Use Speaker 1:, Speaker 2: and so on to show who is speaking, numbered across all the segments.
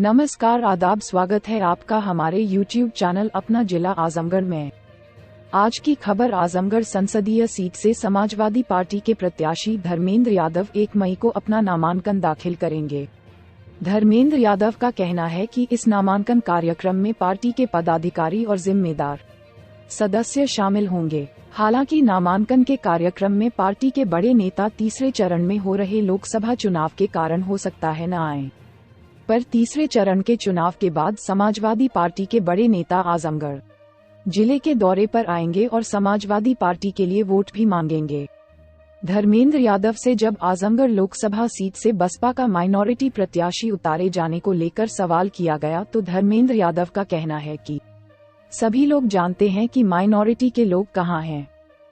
Speaker 1: नमस्कार, आदाब, स्वागत है आपका हमारे YouTube चैनल अपना जिला आजमगढ़ में। आज की खबर आजमगढ़ संसदीय सीट से समाजवादी पार्टी के प्रत्याशी धर्मेंद्र यादव 1 मई को अपना नामांकन दाखिल करेंगे। धर्मेंद्र यादव का कहना है कि इस नामांकन कार्यक्रम में पार्टी के पदाधिकारी और जिम्मेदार सदस्य शामिल होंगे। हालांकि नामांकन के कार्यक्रम में पार्टी के बड़े नेता तीसरे चरण में हो रहे लोकसभा चुनाव के कारण हो सकता है न आए, पर तीसरे चरण के चुनाव के बाद समाजवादी पार्टी के बड़े नेता आजमगढ़ जिले के दौरे पर आएंगे और समाजवादी पार्टी के लिए वोट भी मांगेंगे। धर्मेंद्र यादव से जब आजमगढ़ लोकसभा सीट से बसपा का माइनॉरिटी प्रत्याशी उतारे जाने को लेकर सवाल किया गया तो धर्मेंद्र यादव का कहना है कि सभी लोग जानते हैं कि माइनॉरिटी के लोग कहां हैं।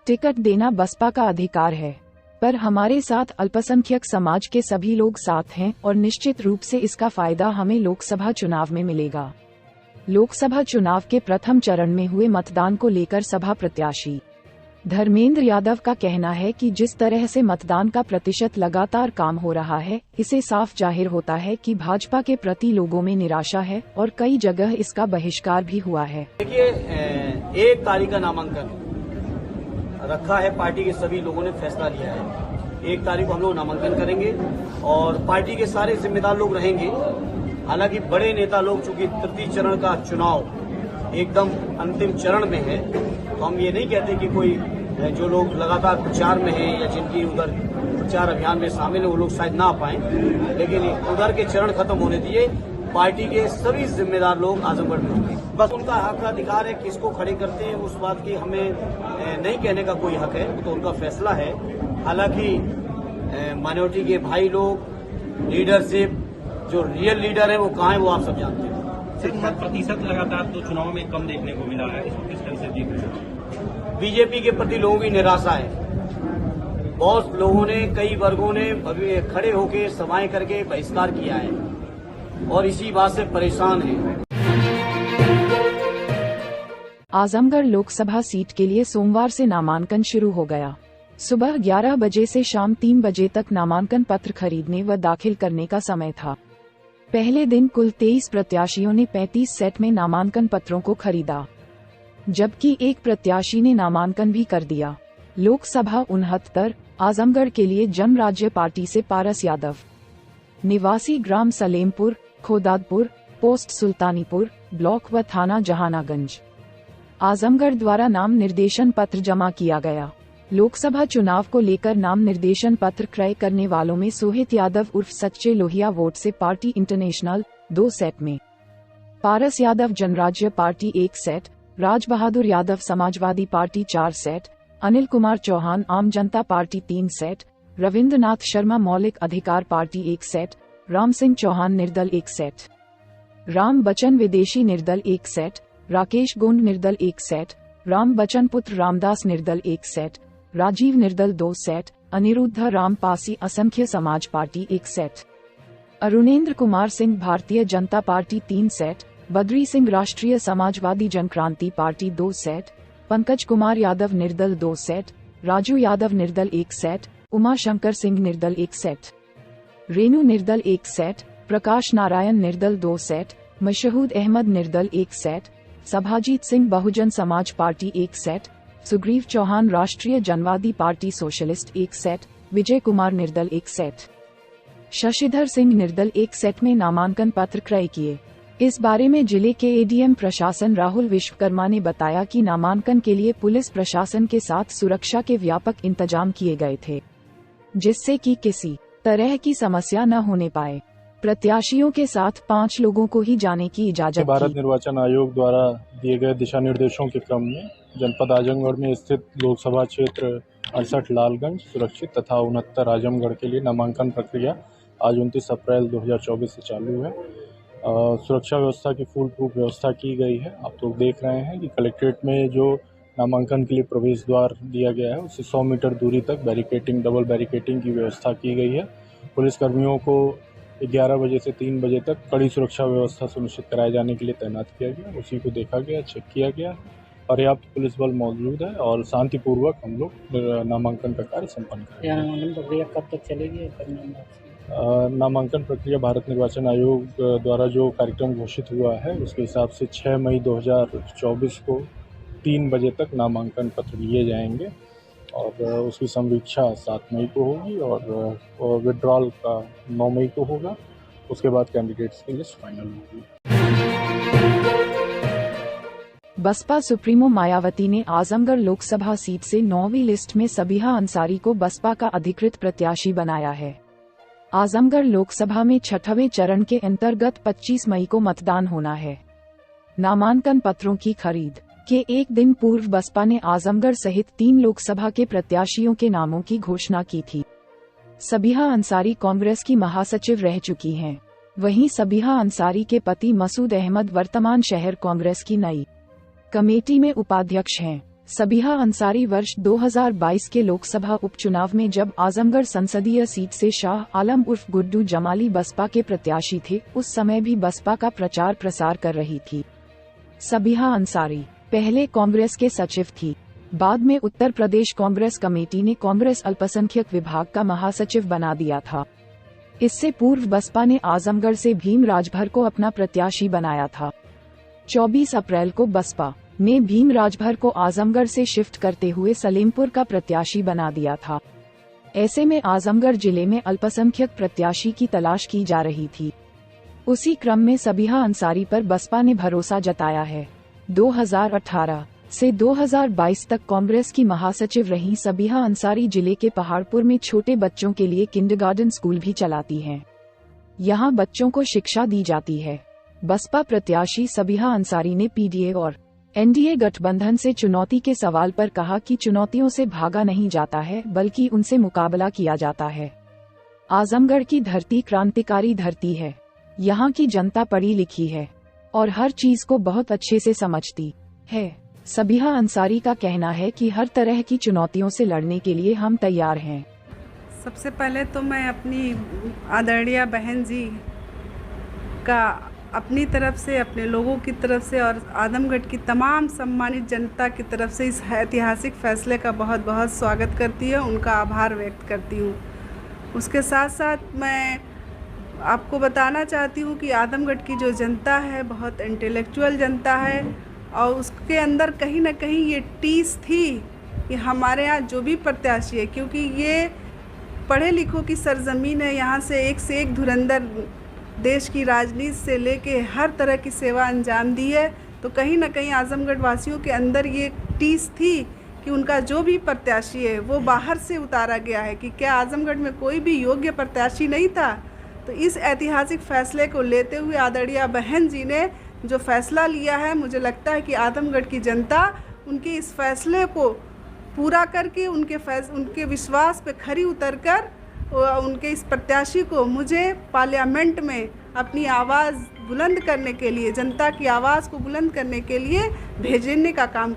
Speaker 1: टिकट देना बसपा का अधिकार है, पर हमारे साथ अल्पसंख्यक समाज के सभी लोग साथ हैं और निश्चित रूप से इसका फायदा हमें लोकसभा चुनाव में मिलेगा। लोकसभा चुनाव के प्रथम चरण में हुए मतदान को लेकर सभा प्रत्याशी धर्मेंद्र यादव का कहना है कि जिस तरह से मतदान का प्रतिशत लगातार कम हो रहा है, इससे साफ जाहिर होता है कि भाजपा के प्रति लोगों में निराशा है और कई जगह इसका बहिष्कार भी हुआ है।
Speaker 2: देखिए, 1 तारीख का नामांकन रखा है, पार्टी के सभी लोगों ने फैसला लिया है। 1 तारीख को हम लोग नामांकन करेंगे और पार्टी के सारे जिम्मेदार लोग रहेंगे। हालांकि बड़े नेता लोग, चूंकि तृतीय चरण का चुनाव एकदम अंतिम चरण में है, तो हम ये नहीं कहते कि कोई जो लोग लगातार प्रचार में हैं या जिनकी उधर प्रचार अभियान में शामिल है वो लोग शायद ना आ पाए, लेकिन उधर के चरण खत्म होने दिए। पार्टी के सभी जिम्मेदार लोग आजमगढ़ में होंगे। बस उनका हक अधिकार है, किसको खड़े करते हैं उस बात की हमें नहीं कहने का कोई हक है, तो उनका फैसला है। हालांकि माइनॉरिटी के भाई लोग, लीडरशिप, जो रियल लीडर है वो कहाँ है वो आप सब जानते हैं।
Speaker 3: सिर्फ मत प्रतिशत लगातार तो चुनाव में कम देखने को मिला है, इसको किस तरह से देख रहे हैं?
Speaker 2: बीजेपी के प्रति लोगों की निराशा है। बहुत लोगों ने, कई वर्गों ने अभी खड़े होकर सभाएं करके बहिष्कार किया है और इसी बात से परेशान है।
Speaker 1: आजमगढ़ लोकसभा सीट के लिए सोमवार से नामांकन शुरू हो गया। सुबह 11 बजे से शाम 3 बजे तक नामांकन पत्र खरीदने व दाखिल करने का समय था। पहले दिन कुल 23 प्रत्याशियों ने 35 सेट में नामांकन पत्रों को खरीदा, जबकि एक प्रत्याशी ने नामांकन भी कर दिया। लोकसभा 69 आजमगढ़ के लिए जन राज्य पार्टी से पारस यादव, निवासी ग्राम सलेमपुर, खोदादपुर, पोस्ट सुल्तानीपुर, ब्लॉक व थाना जहानागंज, आजमगढ़ द्वारा नाम निर्देशन पत्र जमा किया गया। लोकसभा चुनाव को लेकर नाम निर्देशन पत्र क्रय करने वालों में सोहित यादव उर्फ सच्चे लोहिया वोट से पार्टी इंटरनेशनल 2 सेट में, Paras Yadav Janrajya party 1 set, Raj Bahadur Yadav Samajwadi party 4 set, Anil Kumar Chauhan Aam Janata party 3 set, Ravindranath Sharma Maulik Adhikar party 1 set, Ram Singh Chauhan निर्दल 1 सेट, राम बच्चन विदेशी निर्दल 1 सेट, राकेश गोंड निर्दल 1 सेट, राम बच्चन पुत्र रामदास निर्दल 1 सेट, राजीव निर्दल 2 set, Aniruddh Ram Pasi Asankhya Samaj party 1 set, Arunendra Kumar Singh Bharatiya Janata party 3 set, Badri Singh Rashtriya Samajwadi Jankranti party 2 set, Pankaj Kumar Yadav निर्दल 2 सेट, राजू यादव निर्दल 1 सेट, उमा शंकर सिंह निर्दल 1 सेट, रेणु निर्दल 1 सेट, प्रकाश नारायण निर्दल 2 सेट, मशहूद अहमद निर्दल 1 set, Sabhajeet Singh Bahujan Samaj party 1 set, Sugriv Chauhan Rashtriya Janvadi party socialist 1 set, Vijay Kumar निर्दल 1 set, Shashidhar Singh निर्दल 1 सेट में नामांकन पत्र क्रय किए। इस बारे में जिले के एडीएम प्रशासन राहुल विश्वकर्मा ने बताया कि नामांकन के लिए पुलिस प्रशासन के साथ सुरक्षा के व्यापक इंतजाम किए गए थे, जिससे कि किसी तरह की समस्या न होने पाए। प्रत्याशियों के साथ 5 लोगों को ही जाने की इजाजत
Speaker 4: भारत निर्वाचन आयोग द्वारा दिए गए दिशा निर्देशों के क्रम में जनपद आजमगढ़ में स्थित लोकसभा क्षेत्र 68 लालगंज सुरक्षित तथा 69 आजमगढ़ के लिए नामांकन प्रक्रिया आज 29 अप्रैल 2024 से चालू है। सुरक्षा व्यवस्था की फुल प्रूफ व्यवस्था की गई है। आप लोग देख रहे हैं कि कलेक्ट्रेट में जो नामांकन के लिए प्रवेश द्वार दिया गया है उससे 100 मीटर दूरी तक बैरिकेटिंग, डबल बैरिकेटिंग की व्यवस्था की गई है। पुलिसकर्मियों को 11 बजे से 3 बजे तक कड़ी सुरक्षा व्यवस्था सुनिश्चित कराए जाने के लिए तैनात किया गया। उसी को देखा गया, चेक किया गया। पर्याप्त पुलिस बल मौजूद है और शांतिपूर्वक हम लोग नामांकन का कार्य संपन्न करेंगे।
Speaker 5: नामांकन प्रक्रिया कब तक चलेगी?
Speaker 4: नामांकन प्रक्रिया भारत निर्वाचन आयोग द्वारा जो कार्यक्रम घोषित हुआ है उसके हिसाब से 6 मई 2024 को 3 बजे तक नामांकन पत्र लिए जाएंगे और उसकी समीक्षा 7 मई को होगी और विड्रॉल का 9 मई को होगा। उसके बाद कैंडिडेट्स की लिस्ट फाइनल होगी।
Speaker 1: बसपा सुप्रीमो मायावती ने आजमगढ़ लोकसभा सीट से 9वीं लिस्ट में सबीहा अंसारी को बसपा का अधिकृत प्रत्याशी बनाया है। आजमगढ़ लोकसभा में 6वें चरण के अंतर्गत 25 मई को मतदान होना है। नामांकन पत्रों की खरीद के एक दिन पूर्व बसपा ने आजमगढ़ सहित 3 लोकसभा के प्रत्याशियों के नामों की घोषणा की थी। सबीहा अंसारी कांग्रेस की महासचिव रह चुकी हैं। वहीं सबीहा अंसारी के पति मसूद अहमद वर्तमान शहर कांग्रेस की नई कमेटी में उपाध्यक्ष हैं। सबीहा अंसारी वर्ष 2022 के लोकसभा उपचुनाव में जब आजमगढ़ संसदीय सीट से शाह आलम उर्फ गुड्डू जमाली बसपा के प्रत्याशी थे, उस समय भी बसपा का प्रचार प्रसार कर रही थी। सबीहा अंसारी पहले कांग्रेस के सचिव थी। बाद में उत्तर प्रदेश कांग्रेस कमेटी ने कांग्रेस अल्पसंख्यक विभाग का महासचिव बना दिया था। इससे पूर्व बसपा ने आजमगढ़ से भीम राजभर को अपना प्रत्याशी बनाया था। 24 अप्रैल को बसपा ने भीम राजभर को आजमगढ़ से शिफ्ट करते हुए सलेमपुर का प्रत्याशी बना दिया था। ऐसे में आजमगढ़ जिले में अल्पसंख्यक प्रत्याशी की तलाश की जा रही थी। उसी क्रम में सबीहा अंसारी पर बसपा ने भरोसा जताया है। 2018 से 2022 तक कांग्रेस की महासचिव रही सबीहा अंसारी जिले के पहाड़पुर में छोटे बच्चों के लिए किंडरगार्टन स्कूल भी चलाती हैं। यहां बच्चों को शिक्षा दी जाती है। बसपा प्रत्याशी सबीहा अंसारी ने पीडीए और एनडीए गठबंधन से चुनौती के सवाल पर कहा कि चुनौतियों से भागा नहीं जाता है, बल्कि उनसे मुकाबला किया जाता है। आजमगढ़ की धरती क्रांतिकारी धरती है। यहाँ की जनता पढ़ी लिखी है और हर चीज को बहुत अच्छे से समझती है। सबीहा अंसारी का कहना है कि हर तरह की चुनौतियों से लड़ने के लिए हम तैयार हैं।
Speaker 5: सबसे पहले तो मैं अपनी आदरणीय बहन जी का अपनी तरफ से, अपने लोगों की तरफ से और आजमगढ़ की तमाम सम्मानित जनता की तरफ से इस ऐतिहासिक फैसले का बहुत बहुत स्वागत करती हूँ, उनका आभार व्यक्त करती हूँ। उसके साथ साथ मैं आपको बताना चाहती हूँ कि आजमगढ़ की जो जनता है बहुत इंटेलेक्चुअल जनता है और उसके अंदर कहीं ना कहीं ये टीस थी कि हमारे यहाँ जो भी प्रत्याशी है, क्योंकि ये पढ़े लिखों की सरजमीन है, यहाँ से एक धुरंधर देश की राजनीति से लेके हर तरह की सेवा अंजाम दी है। तो कहीं ना कहीं आजमगढ़ वासियों के अंदर ये टीस थी कि उनका जो भी प्रत्याशी है वो बाहर से उतारा गया है, कि क्या आजमगढ़ में कोई भी योग्य प्रत्याशी नहीं था। तो इस ऐतिहासिक फैसले को लेते हुए आदरणीय बहन जी ने जो फैसला लिया है, मुझे लगता है कि आजमगढ़ की जनता उनके इस फैसले को पूरा करके उनके विश्वास पे खरी उतरकर उनके इस प्रत्याशी को मुझे पार्लियामेंट में अपनी आवाज़ बुलंद करने के लिए, जनता की आवाज़ को बुलंद करने के लिए भेजने का काम